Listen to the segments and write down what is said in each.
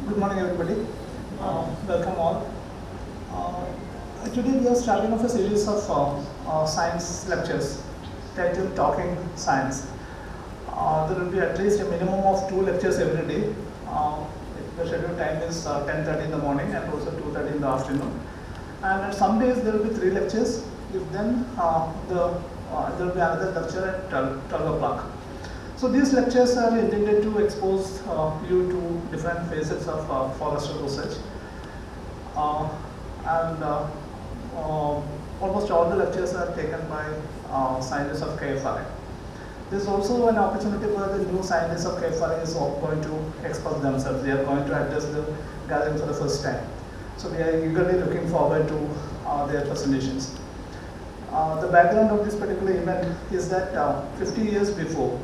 Good morning, everybody. Welcome all. Today we are starting off a series of science lectures titled Talking Science. There will be at least a minimum of 2 lectures every day. The scheduled time is 10:30 in the morning and also 2:30 in the afternoon. And at some days there will be 3 lectures. If then there will be another lecture at 12 o'clock. So these lectures are intended to expose you to different phases of forestry research, and almost all the lectures are taken by scientists of KFRI. This is also an opportunity where the new scientists of KFRI is going to expose themselves. They are going to address the gathering for the first time. So we are eagerly looking forward to their presentations. The background of this particular event is that 50 years before,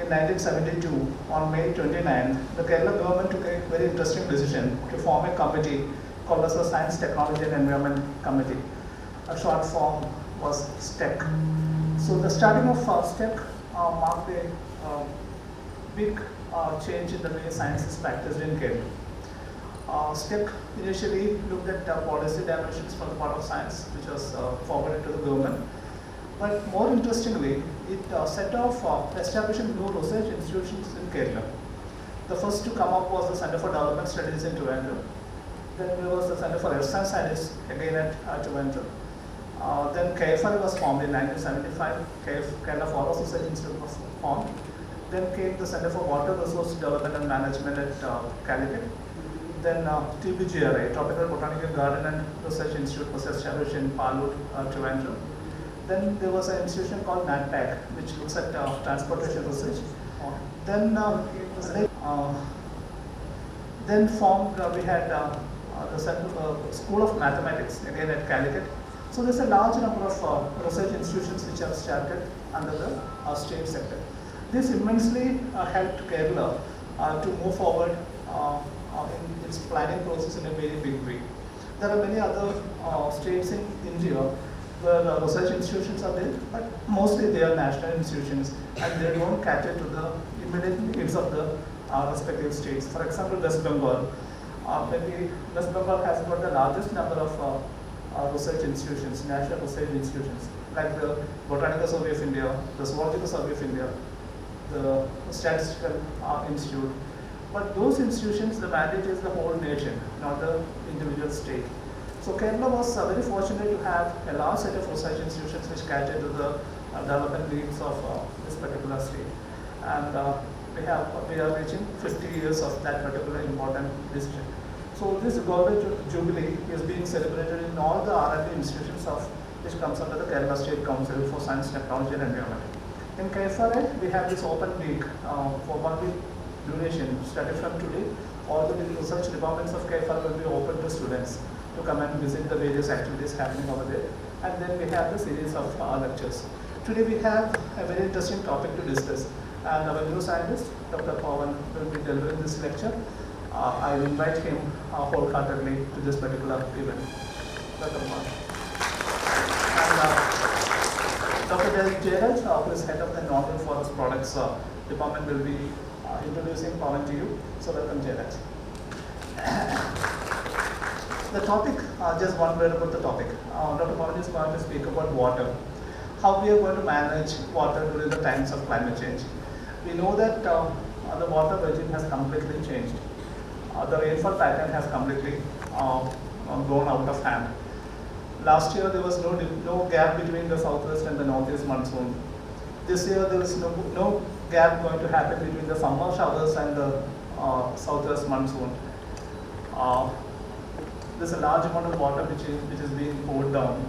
in 1972, on May 29, the Kerala government took a very interesting decision to form a committee called as the Science, Technology and Environment Committee. A short form was STEC. So the starting of STEC marked a big change in the way science is practiced in Kerala. STEC initially looked at policy dimensions for the part of science, which was forwarded to the government. But more interestingly, it set off establishing new research institutions in Kerala. The first to come up was the Center for Development Studies in Trivandrum. Then there was the Center for Earth Science Studies, again at Trivandrum. Then KFRI was formed in 1975. Kerala Forest Research Institute was formed. Then came the Center for Water Resource Development and Management at Calicut. Then TBGRI, Tropical Botanical Garden and Research Institute, was established in Palur, Trivandrum. Then there was an institution called NATPAC, which looks at transportation research. Then formed, we had the School of Mathematics, again at Calicut. So there's a large number of research institutions which have started under the state sector. This immensely helped Kerala to move forward in its planning process in a very big way. There are many other states in India where research institutions are there, but mostly they are national institutions and they don't cater to the immediate needs of the respective states. For example, West Bengal. Maybe West Bengal has got the largest number of research institutions, national research institutions, like the Botanical Survey of India, the Zoological Survey of India, the Statistical Institute. But those institutions, the mandate is the whole nation, not the individual state. So Kerala was very fortunate to have a large set of research institutions which cater to the development needs of this particular state. And we are reaching 50 years of that particular important decision. So this Golden Jubilee is being celebrated in all the R&D institutions which comes under the Kerala State Council for Science, Technology and Environment. In KFRI, we have this open week for 1 week duration. Starting from today, all the research departments of KFRI will be open to students to come and visit the various activities happening over there. And then we have the series of lectures. Today we have a very interesting topic to discuss. And our new scientist, Dr. Pawan, will be delivering this lecture. I invite him wholeheartedly to this particular event. Welcome, Pawan. And Dr. Jairaj, who is head of the Non Forest Products department, will be introducing Pawan to you. So welcome, Jairaj. The topic, just one word about the topic. Dr. Pawan is going to speak about water. How we are going to manage water during the times of climate change. We know that the water regime has completely changed. The rainfall pattern has completely gone out of hand. Last year there was no gap between the southwest and the northeast monsoon. This year there is no gap going to happen between the summer showers and the southwest monsoon. There's a large amount of water which is being poured down.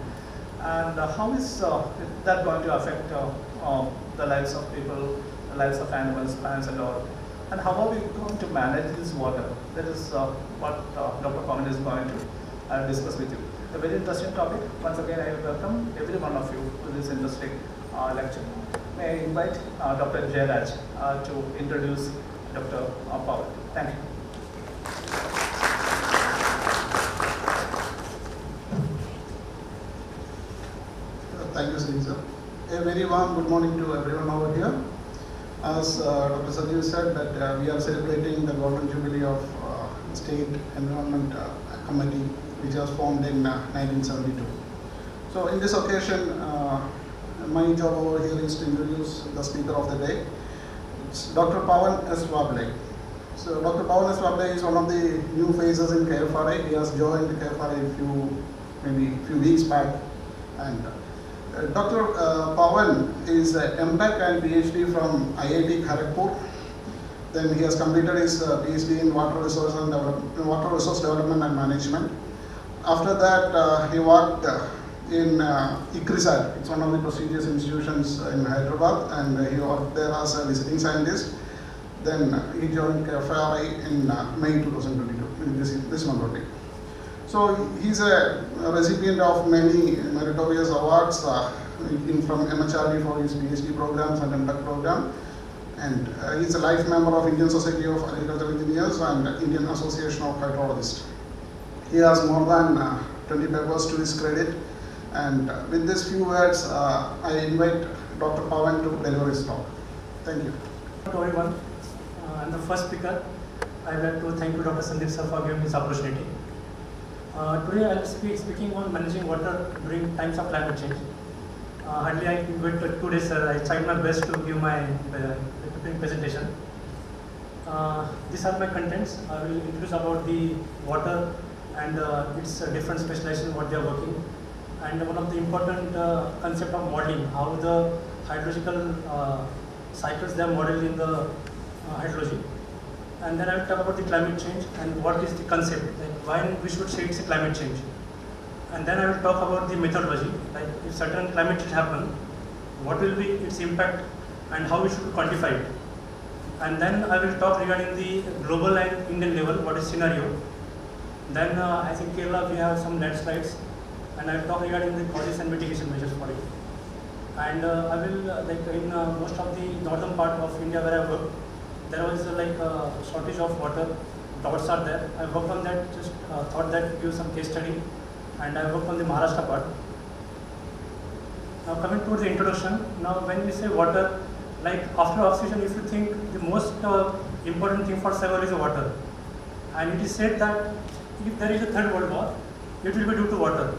And how is that going to affect the lives of people, the lives of animals, plants and all? And how are we going to manage this water? That is what Dr. Pawan is going to discuss with you. A very interesting topic. Once again, I welcome every one of you to this interesting lecture. May I invite Dr. Jairaj to introduce Dr. Pawan. Thank you. Thank you, Sri sir. A very warm good morning to everyone over here. As Dr. Sanjeev said, that we are celebrating the Golden Jubilee of State Environment Committee, which was formed in 1972. So in this occasion, my job over here is to introduce the speaker of the day. It's Dr. Pawan S Wable. So Dr. Pawan S Wable is one of the new faces in KFRI. He has joined KFRI maybe a few weeks back. And Dr. Pawan is MTech and PhD from IIT Kharagpur. Then he has completed his PhD in Water Resource Development and Management. After that, he worked in ICRISAT. It's one of the prestigious institutions in Hyderabad, and he worked there as a visiting scientist. Then he joined KFRI in May 2022, this month only. So he's a recipient of many meritorious awards from MHRD for his PhD programs and MTech program. And he's a life member of Indian Society of Agricultural Engineers and Indian Association of Hydrologists. He has more than 20 papers to his credit. And with these few words, I invite Dr. Pawan to deliver his talk. Thank you. Hello everyone. I'm the first speaker. I would like to thank you, Dr. Sandeep sir, for giving this opportunity. Today I will be speaking on managing water during times of climate change. Hardly I wait 2 days, sir. I tried my best to give my presentation. These are my contents. I will introduce about the water and its different specialization, what they are working, and one of the important concept of modeling, how the hydrological cycles they are modeled in the hydrology. And then I will talk about the climate change and what is the concept, like why we should say it's a climate change. And then I will talk about the methodology, like if certain climate change happen, what will be its impact and how we should quantify it. And then I will talk regarding the global and Indian level, what is scenario. Then as in Kerala we have some landslides, and I will talk regarding the causes and mitigation measures for it. And I will like in most of the northern part of India where I work, there was like a shortage of water. Doubts are there. I worked on that. Just thought that give some case study, and I worked on the Maharashtra part. Now coming to the introduction. Now when we say water, like after oxygen, if you think the most important thing for survival is water, and it is said that if there is a third world war, it will be due to water.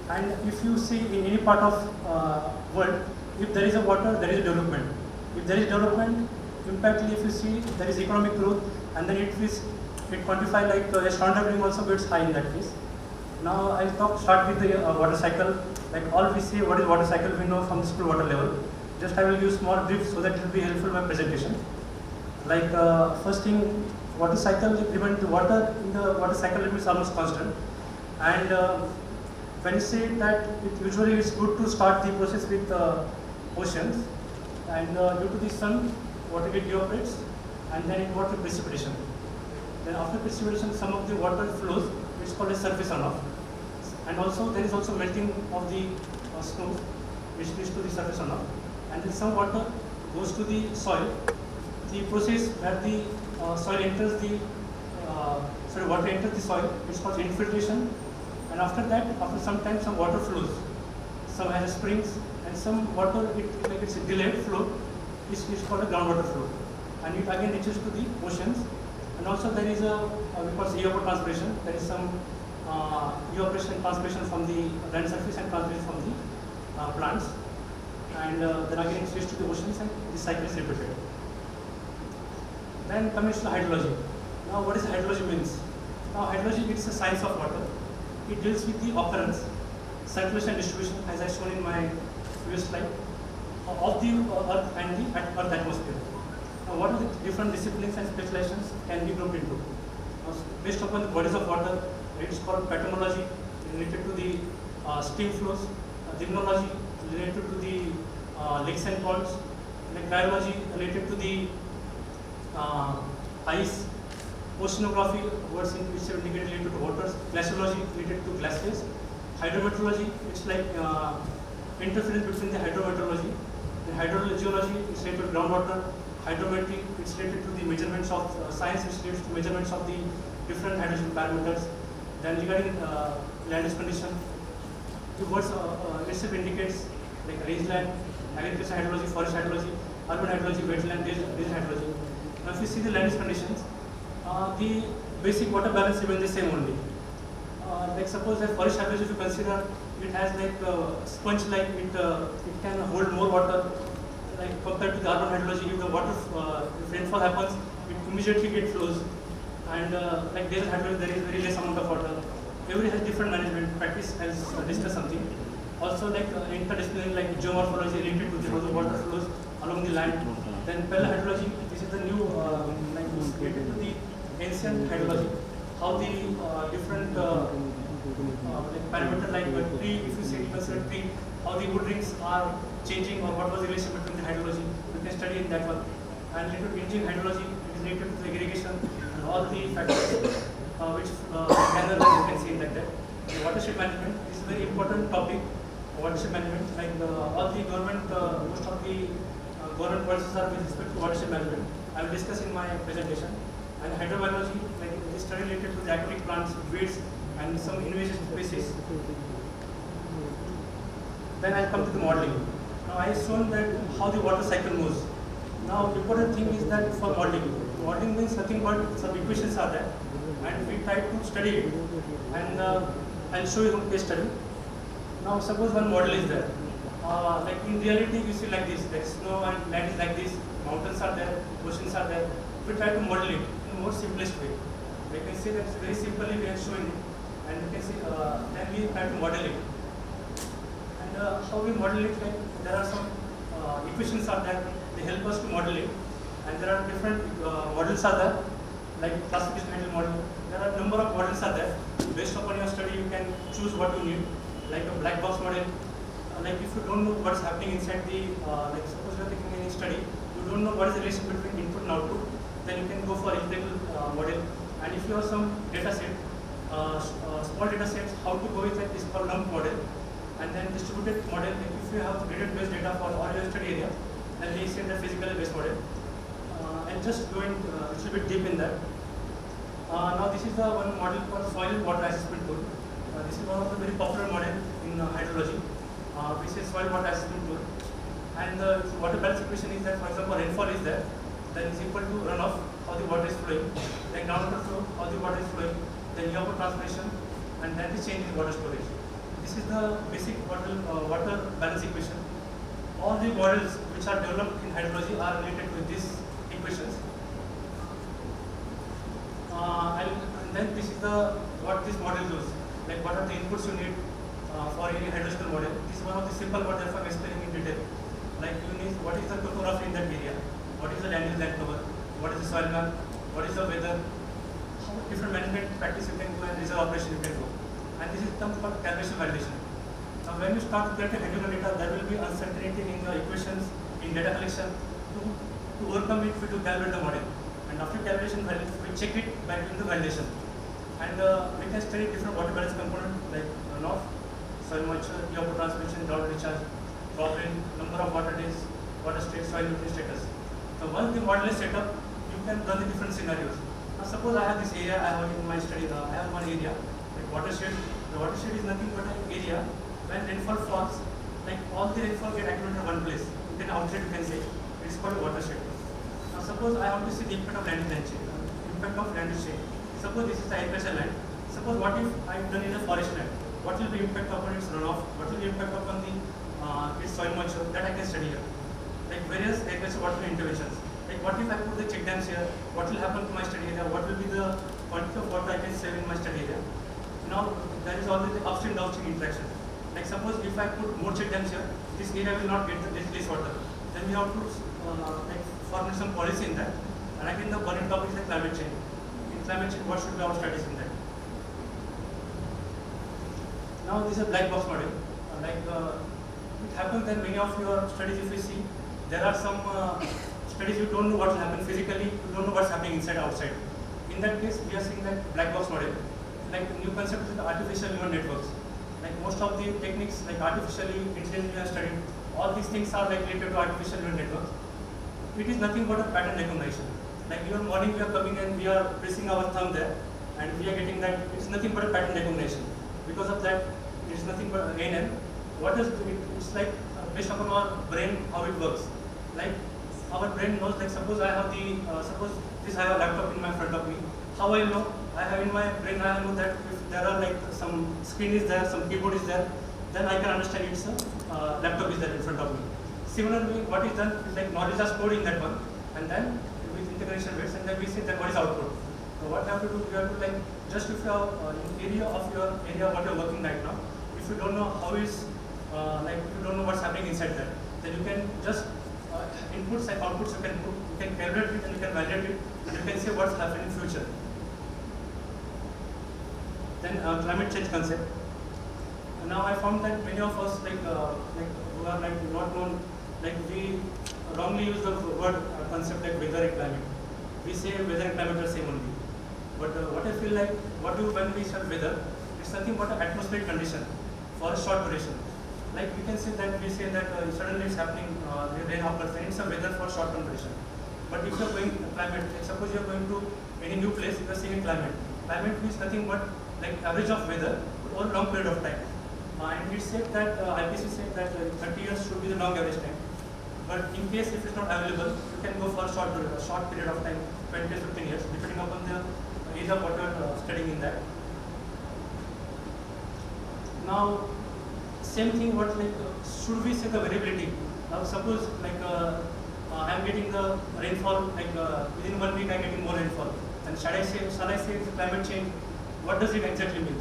And if you see in any part of world, if there is a water, there is a development. If there is development, impactly if you see there is economic growth, and then it quantify like a standard living also gets high in that case. Now I'll start with the water cycle. Like all we say, what is water cycle we know from the school water level. Just I will use small brief so that it will be helpful in my presentation. Like first thing, water cycle, we prevent the water in the water cycle limit is almost constant. And when you say that it usually is good to start the process with oceans, and due to the sun, water get evaporates, and then it water precipitation. Then after precipitation, some of the water flows. It's called a surface runoff. And also there is also melting of the snow, which leads to the surface runoff. And then some water goes to the soil. The process where the soil enters the water enters the soil. It's called infiltration. And after that, after some time, some water flows. Some has springs, and some water it's a delayed flow. It's called a groundwater flow, and it again reaches to the oceans. And also there is a because evapotranspiration, there is some evaporation transpiration from the land surface and transpiration from the plants, and then again it reaches to the oceans, and this cycle is repeated. Then comes to hydrology. Now what is hydrology means? Now hydrology, it's a science of water. It deals with the occurrence, circulation and distribution, as I shown in my previous slide, of the earth and the earth atmosphere. Now what are the different disciplines and specializations can be grouped into? Now, based upon the bodies of water, it's called paternology, related to the stream flows, limnology related to the lakes and ponds, and cryology related to the ice, oceanography, words in which are related to waters, glaciology related to glaciers, hydrometeorology, it's like interference between the hydrometeorology, the hydrogeology is related to groundwater, hydrometry, it's related to the measurements of science, which relates to measurements of the different hydrogen parameters. Then regarding land use condition, the words itself indicates like rangeland, agricultural hydrology, forest hydrology, urban hydrology, wetland, desert hydrology. Now if you see the land use conditions, The basic water balance remains the same only. Like suppose that forest hydrology, if you consider, it has like sponge like it can hold more water like compared to the urban hydrology. If the water if rainfall happens, it immediately gets flows, and like desert hydrology there is very less amount of water. Every has different management practice has discussed something. Also like interdisciplinary like geomorphology related to the how the water flows along the land. Then hydrology, this is the new like related to the ancient hydrology, how the different like parameter like tree, if you say consider tree, how the wood rings are changing or what was the relation between the hydrology, you can study in that one. And related to engine hydrology, it is related to the irrigation and all the factors which you can see in that. The watershed management is a very important topic. Watershed management, like all the government, most of the government policies are with respect to watershed management. I will discuss in my presentation. And hydrobiology, like this study related to the aquatic plants, weeds, and some invasive species. Then I come to the modeling. Now I have shown that how the water cycle moves. Now important thing is that for modeling means nothing but some equations are there, and we try to study it. And I'll show you one case study. Now suppose one model is there. Like in reality you see like this, like snow and land is like this, mountains are there, oceans are there. We try to model it in a more simplest way. We can see that very simply we are showing it, and you can see then we try to model it. And how we model it, like there are some equations are there, they help us to model it. And there are different models are there, like classification model. There are number of models are there. Based upon your study you can choose what you need. Like a black box model, like if you don't know what's happening inside the, like suppose you are taking any study, you don't know what is the relation between input and output, then you can go for empirical model. And if you have some data set, small data sets, how to go with it is called lump model. And then distributed model, like if you have graded based data for all your study area, then we say the physically based model. And just going a little bit deep in that. Now this is the one model called soil water assessment tool. This is one of the very popular model in hydrology, which is soil water assessment tool. And the water balance equation is that, for example, rainfall is there, then is equal to runoff, how the water is flowing, then groundwater flow, how the water is flowing, then evapotranspiration, and then the change in water storage. This is the basic water balance equation. All the models which are developed in hydrology are related with these equations. And then this is the what this model does. Like what are the inputs you need for any hydrological model. This is one of the simple models I'm explaining in detail. Like you need what is the topography in that area, what is the land use land cover, what is the soil map, what is the weather, how different management practice you can do and reserve operation you can do. And this is term called calibration validation. Now when you start to get a hydrological data, there will be uncertainty in the equations, in data collection. To overcome it, we do calibrate the model. And after calibration, we check it back into validation. And we can study different water balance components like runoff, soil moisture, evapotranspiration, drought recharge, drop rain, number of water days, water state, soil nutrient status. So once the model is set up, you can run the different scenarios. Now suppose I have this area, I have in my study, I have one area, like watershed. The watershed is nothing but an area when rainfall falls, like all the rainfall get accumulated in one place. Then outside you can say, it is called a watershed. Now suppose I want to see the impact of land use change, impact of land use change. Suppose this is the agricultural land. Suppose what if I have done in a forest land? What will be impact upon its runoff? What will be impact upon the its soil moisture? That I can study here. Like various agricultural water interventions. Like what if I put the check dams here? What will happen to my study area? What will be the quantity of water I can save in my study area? Now there is always the upstream downstream interaction. Like suppose if I put more check dams here, this area will not get this water. Then we have to like formulate some policy in that. And again the burning topic is the climate change. Climate change, what should be our studies in that? Now this is a black box model. It happens that many of your studies, if you see, there are some studies you don't know what will happen physically, you don't know what's happening inside outside. In that case, we are seeing that black box model. Like new concept is the artificial neural networks. Like most of the techniques, like artificially intelligence we are studying, all these things are like related to artificial neural networks. It is nothing but a pattern recognition. Like your morning we are coming and we are pressing our thumb there and we are getting that it's nothing but a pattern recognition. Because of that, it is nothing but ANN. What is it? It's like based upon our brain, how it works. Like our brain knows, like suppose I have the, suppose this I have a laptop in my front of me how I know? I have in my brain, I know that if there are like some screen is there, some keyboard is there, then I can understand it's a laptop is there in front of me. Similarly, what is done is like knowledge is stored in that one, and then with integration weights, and then we say that what is output. So what you have to do, you have to like just if you have in area of your area what you're working right now, if you don't know how is like if you don't know what's happening inside that, then you can just inputs and outputs you can put, you can calculate it and you can validate it, and you can see what's happening in future. Then climate change concept. Now I found that many of us like who are like not known, like we wrongly use the word concept like weather and climate. We say weather and climate are same only. But what I feel like, what do when we start weather, it's nothing but an atmospheric condition for a short duration. Like we can say that we say that suddenly it's happening, rain occurs, and it's a weather for short term duration. But if you're going climate, like suppose you're going to any new place, you're seeing climate. Climate means nothing but like average of weather over a long period of time. And it said that IPC said that 30 years should be the long average time. But in case if it's not available, you can go for a short period of time, 20 to 15 years, depending upon the age of what you're studying in that. Now, same thing. What like should we say the variability? Now, suppose like I'm getting the rainfall like within 1 week I'm getting more rainfall. And shall I say it's climate change? What does it exactly mean?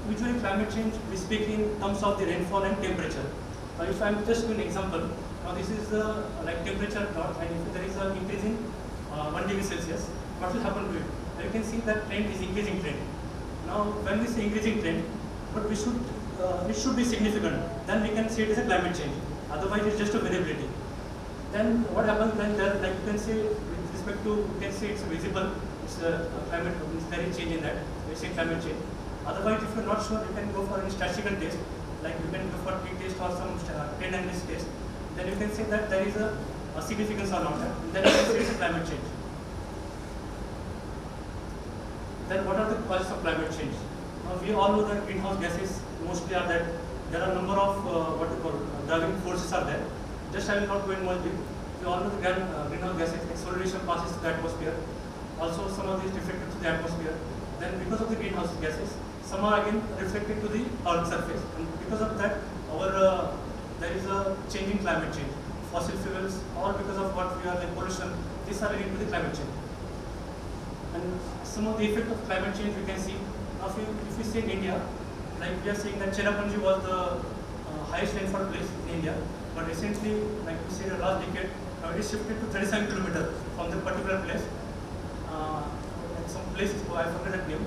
Usually climate change we speak in terms of the rainfall and temperature. If I'm just doing an example, now this is the like temperature plot, and if there is an increase in 1 degree Celsius, what will happen to it? You can see that trend is increasing trend. Now when we say increasing trend, but we should it should be significant. Then we can say it is a climate change. Otherwise, it's just a variability. Then what happens when there, like you can say with respect to, you can say it's visible. It's a climate. There is change in that. We say climate change. Otherwise, if you're not sure, you can go for a statistical test. Like you can go for t-test or some trend analysis test. Then you can say that there is a significance or not. Then you can say it's a climate change. Then what are the causes of climate change? We all know that greenhouse gases mostly are that there are a number of what you call driving forces are there. Just I will not go in more deep. We all know the greenhouse gases, like solar radiation passes to the atmosphere. Also some of these reflected to the atmosphere. Then because of the greenhouse gases, some are again reflected to the Earth's surface. And because of that, our there is a change in climate change. Fossil fuels, all because of what we are like pollution, these are linked to the climate change. And some of the effect of climate change we can see. Now if we say in India, like we are saying that Cherrapunji was the highest rainfall place in India, but recently, like we say the last decade, it is shifted to 37 kilometers from the particular place. And some places, I forget that name.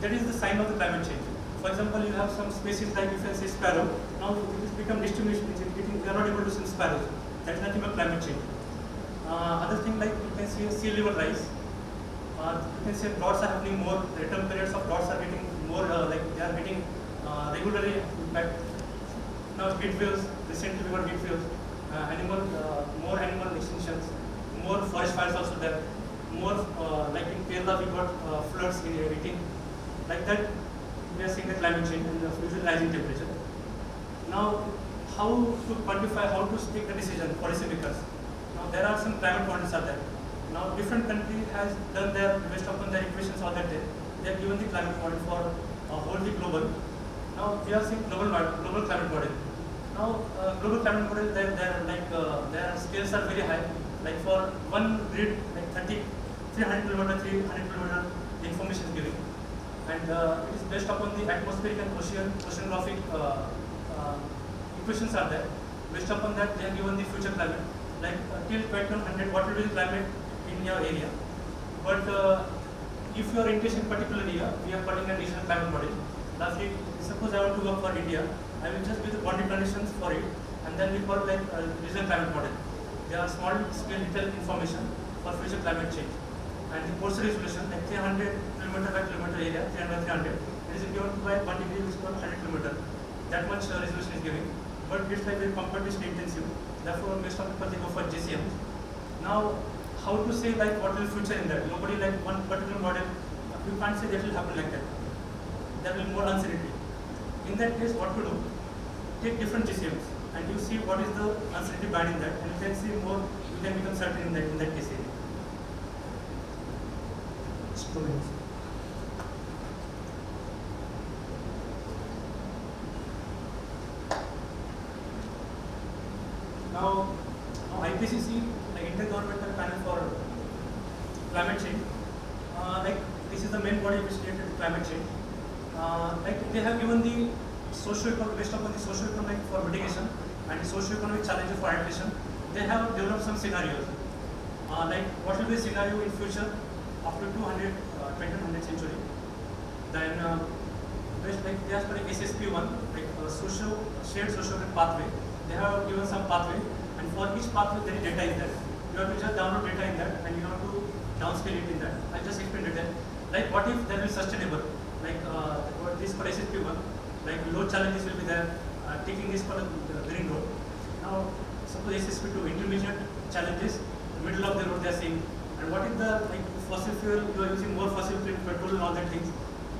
That is the sign of the climate change. For example, you have some species like if I say sparrow, now it has become distinguished, we are not able to see sparrows. That is nothing but climate change. Other thing like you can see sea level rise. You can say droughts are happening more, return periods of droughts are getting more, like they are getting regularly impact. Now heat waves, recently we got heat waves, more animal extinctions, more forest fires also there, more like in Kerala we got floods in 18. Like that we are seeing the climate change and the usual rising temperature. Now how to quantify, how to take the decision, policymakers. Now there are some climate models are there. Now different country has done their, based upon their equations all that they have given the climate model for whole the global. Now we are seeing global climate model. Now global climate model, their scales are very high. Like for one grid, like 300 kilometer, the information is giving. And it is based upon the atmospheric and oceanographic equations are there. Based upon that, they have given the future climate. Like till 2100, what will be the climate in your area? But if you are interested in particular area, we are putting a regional climate model. Lastly, suppose I want to work for India, I will just give the boundary conditions for it, and then we call like a regional climate model. There are small scale detailed information for future climate change. And the coastal resolution, like 300 kilometer by kilometer area, 300 by 300, it is given by 1 degree which is called 100 kilometer. That much resolution is giving. But it's like very computationally intensive. Therefore, based on people, they go for GCM. Now, how to say like what will future in that? Nobody like one particular model, you can't say that will happen like that. There will be more uncertainty. In that case, what to do? Take different GCMs and you see what is the uncertainty band in that, and you can see more, you can become certain in that case area. students. Now, IPCC, like Intergovernmental Panel for Climate Change, like this is the main body which related to climate change. Like they have given the based upon the socio-economic for mitigation and the socio-economic challenges for adaptation. They have developed some scenarios. Like what will be the scenario in future after 20th century? Then based like they have got SSP1, like shared social pathway. They have given some pathway, and for each pathway there is data in that. You have to just download data in that, and you have to downscale it in that. I'll just explain detail. Like what if there is sustainable? Like what this for SSP1, like load challenges will be there. Taking this for the green road. Now suppose SSP2 intermediate challenges, the middle of the road they are seeing. And what if the like fossil fuel, you are using more fossil fuel petrol and all that things.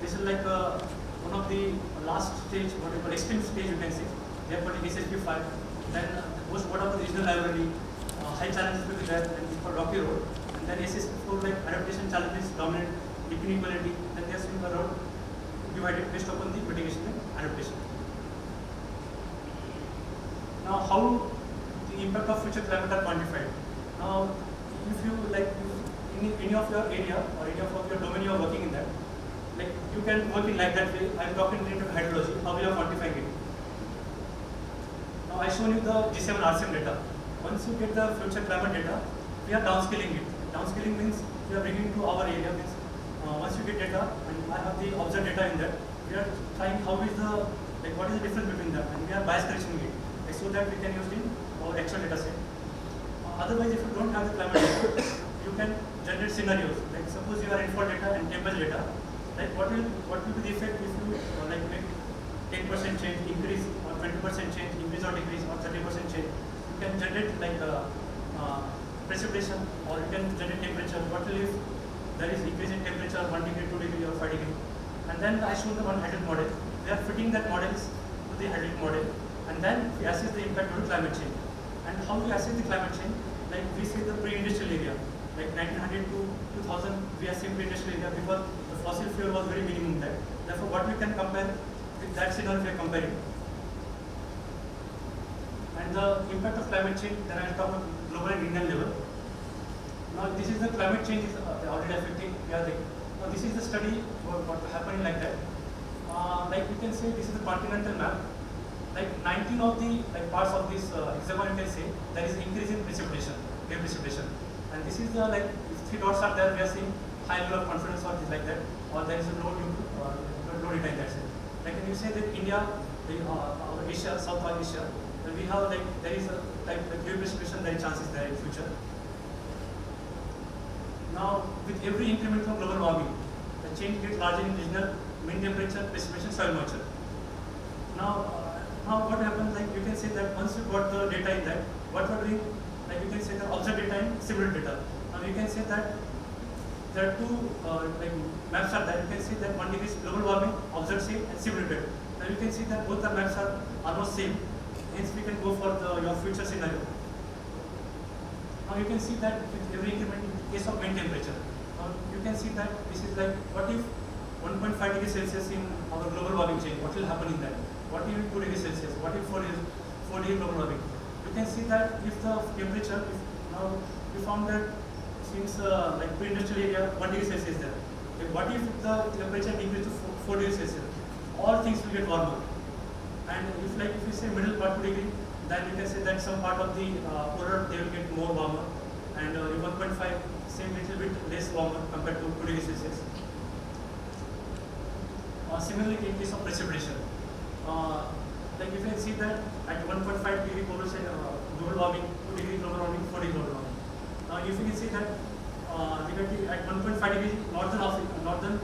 This is like one of the last stage, what you call extreme stage you can say. They are putting SSP5. Then what about the regional library? High challenges will be there, and it's for rocky road. And then SSP4 like adaptation challenges, dominant inequality. Then they are seeing the road divided based upon the mitigation and adaptation. Now, how the impact of future climate are quantified? Now, if you like in any of your area or any of your domain you are working in that, like you can work in like that way. I am talking related to hydrology. How we are quantifying it? Now, I shown you the G7 RCM data. Once you get the future climate data, we are downscaling it. Downscaling means we are bringing to our area. Means once you get data, and I have the observed data in that, we are trying how is the like what is the difference between them, and we are bias correcting it. So that we can use in our actual data set. Otherwise, if you don't have the climate data, you can generate scenarios. Like suppose you are rainfall data and temperature data. Like what will be the effect if you like make 10% change, increase, or 20% change, increase or decrease, or 30% change. You can generate like precipitation, or you can generate temperature. What will if there is increase in temperature 1 degree, 2 degree, or 5 degree? And then I showed the one hydraulic model. They are fitting that models to the hydraulic model. And then we assess the impact of climate change. And how we assess the climate change? Like we see the pre-industrial area, like 1900 to 2000, we are seeing pre-industrial area because the fossil fuel was very minimum there. Therefore, what we can compare with that scenario we are comparing. And the impact of climate change, then I will talk about global and Indian level. Now, this is the climate change is already affecting. Now, this is the study what happening like that. Like we can say, this is the continental map. Like 19 of the parts of this hexagon, you can say there is increase in precipitation, air precipitation, and this is the like if 3 dots are there, we are seeing high level of confidence or things like that, or there is a low data in that sense. Like when you say that India, Asia, South Asia, then we have like there is a type of air precipitation, there is chances there in future. Now with every increment of global warming, the change gets larger in regional mean temperature, precipitation, soil moisture. Now what happens, like you can say that once you got the data in that, what we're doing, like you can say the observed data and simulated data. Now you can say that there are two like maps are there. You can see that 1 degree is global warming, observed same, and simulated. Now you can see that both the maps are almost same. Hence we can go for your future scenario. Now you can see that with every increment in case of mean temperature. Now you can see that this is like what if 1.5 degrees Celsius in our global warming change, what will happen in that? What if 2 degrees Celsius? What if 4 degree global warming? You can see that if the temperature, now we found that since like pre-industrial area 1 degree Celsius there. What if the temperature increases to 4 degrees Celsius? All things will get warmer. And if you say middle part 2 degree, then you can say that some part of the polar they will get more warmer, and 1.5 same little bit less warmer compared to 2 degrees Celsius. Similarly, in case of precipitation, like you can see that at 1.5 degree global warming, 2 degree global warming, 4 degree global warming. Now, if you can see that at 1.5 degree, Northern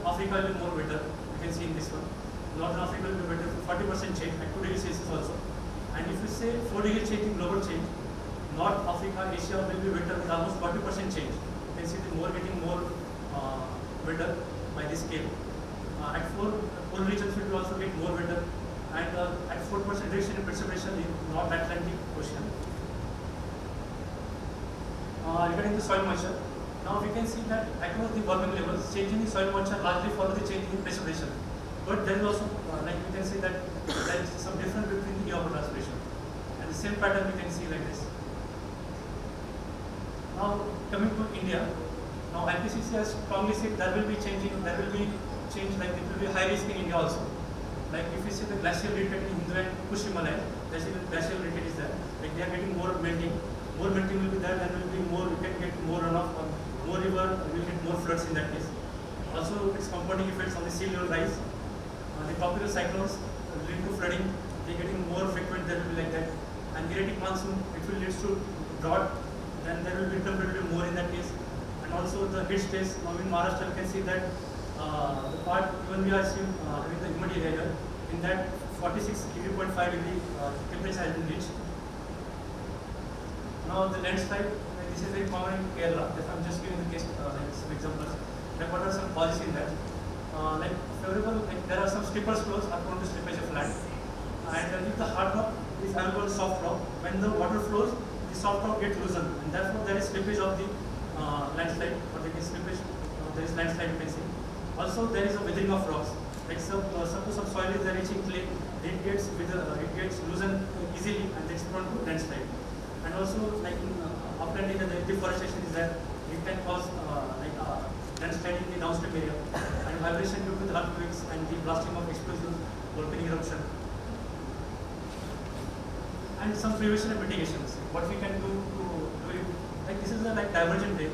Africa will be more better. You can see in this one, Northern Africa will be better for 40% change at 2 degrees Celsius also. And if you say 4 degree change in global change, North Africa, Asia will be better with almost 40% change. You can see the more getting more better by this scale. At 4, polar regions will also get more better, and at 4% reduction in precipitation in North Atlantic Ocean. Regarding the soil moisture, Now we can see that across the volume levels, change in the soil moisture largely follow the change in precipitation. But there is also, like we can say that there is some difference between the evapotranspiration. And the same pattern we can see like this. Now coming to India, now IPCC has strongly said there will be change, like it will be high risk in India also. Like if you see the glacial retreat in Hindu and Kush Himalaya, glacial retreat is there. Like they are getting more melting will be there, then will be more, you can get more runoff, more river, you will get more floods in that case. Also its compounding effects on the sea level rise. The tropical cyclones lead to flooding, they are getting more frequent, there will be like that. And erratic monsoon, it will lead to drought, then there will be temperature more in that case. And also the heat stress, now in Maharashtra you can see that the part even we are seeing in the humid area, in that 46.5 degree temperature has been reached. Now the landslide, this is very common in Kerala. If I'm just giving the case, like some examples. Like what are some causes in that? Like favorable, like there are some steeper slopes are prone to slippage of land. And if the hard rock is available soft rock, when the water flows, the soft rock gets loosened, and therefore there is slippage of the landslide, or there is slippage, there is landslide you can see. Also there is a weathering of rocks. Like suppose some soil is reaching clay, it gets loosened easily, and it's prone to landslide. And also like in upland area, the deforestation is there. It can cause landslide in the downstream area, and vibration due to the earthquakes and the blasting of explosives, volcanic eruption. And some prevention and mitigations. What we can do to do it, like this is a divergent drain.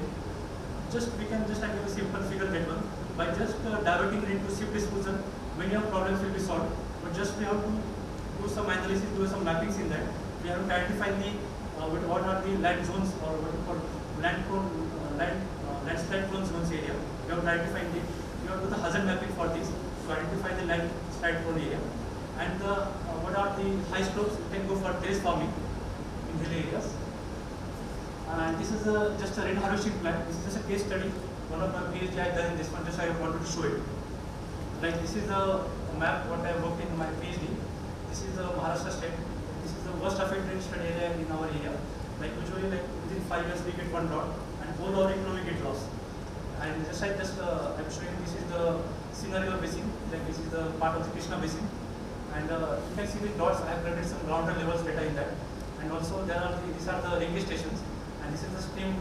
We can just give a simple figure that one. By just diverting it into silt disposal, many of problems will be solved. But just we have to do some analysis, do some mappings in that. We have to identify the what are the land zones, or what you call landslide prone zones area. We have to identify the, we have to do the hazard mapping for this to identify the landslide prone area. And what are the high slopes? You can go for terrace farming in hill areas. And this is just a rain harvesting plan. This is just a case study. One of my PhD I done in this one, just I wanted to show it. Like this is a map what I worked in my PhD. This is the Maharashtra state. This is the worst affected state area in our area. Like usually within 5 years we get one drought, and whole our economy get lost. And I'm showing this is the Singar River basin. Like this is the part of the Krishna basin. And you can see the dots. I have printed some ground levels data in that. And also these are the railway stations. And this is the stream,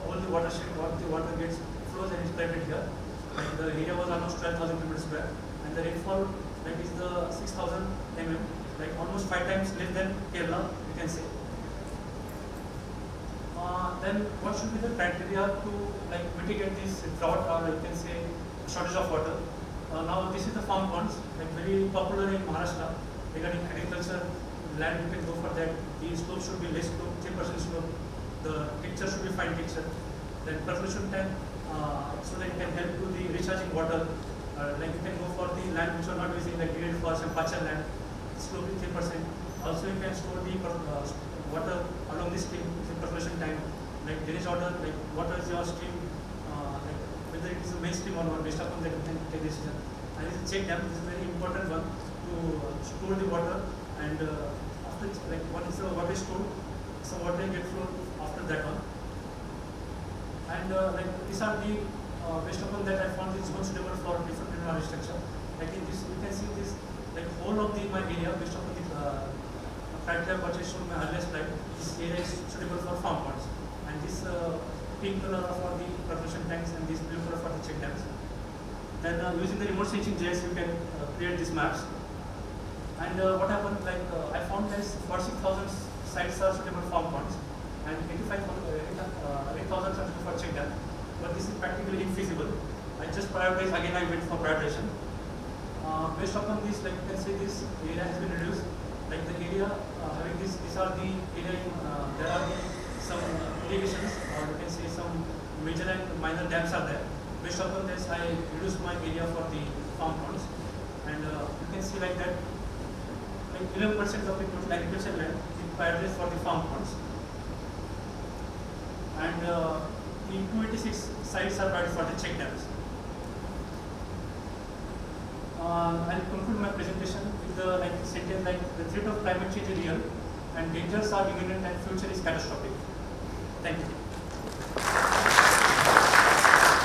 all the watershed, what the water gets flows and is collected here. And the area was almost 12,000 km square. And the rainfall is the 6,000 mm, like almost 5 times less than Kerala, you can say. Then what should be the criteria to mitigate this drought, or you can say shortage of water? Now this is the farm ponds, very popular in Maharashtra. Regarding agriculture land, you can go for that. The slope should be less slope, 3% slope. The texture should be fine texture. Then percolation tank, so that it can help to the recharging water. You can go for the land which are not using grade forest and pasture land. Slope is 3%. Also you can store the water along the stream with percolation tank. Drainage water, water is your stream, whether it is a main stream or not, based upon that you can take decision. And this is check dam. This is a very important one to store the water, and after once the water is stored, some water get flow after that one. And these are the based upon that I found this zone suitable for different mineral structure. In this you can see this whole of my area based upon the criteria what I showed my earlier slide. This area is suitable for farm ponds, and this pink color are for the percolation tanks, and this blue color for the check dams. Then using the remote sensing GIS you can create these maps. And what happened, I found that 46,000 sites are suitable for farm ponds, and 8,000 are suitable for check dam. But this is practically infeasible. I just prioritize, again I went for prioritization. Based upon this, you can see this area has been reduced. The area having these are the area, there are some irrigations, or you can say some major and minor dams are there. Based upon this, I reduced my area for the farm ponds, and you can see that 11% of the total agricultural land is prioritized for the farm ponds, and the 286 sites are prioritized for the check dams. I'll conclude my presentation with the sentence the threat of climate change is real, and dangers are imminent, and future is catastrophic. Thank you.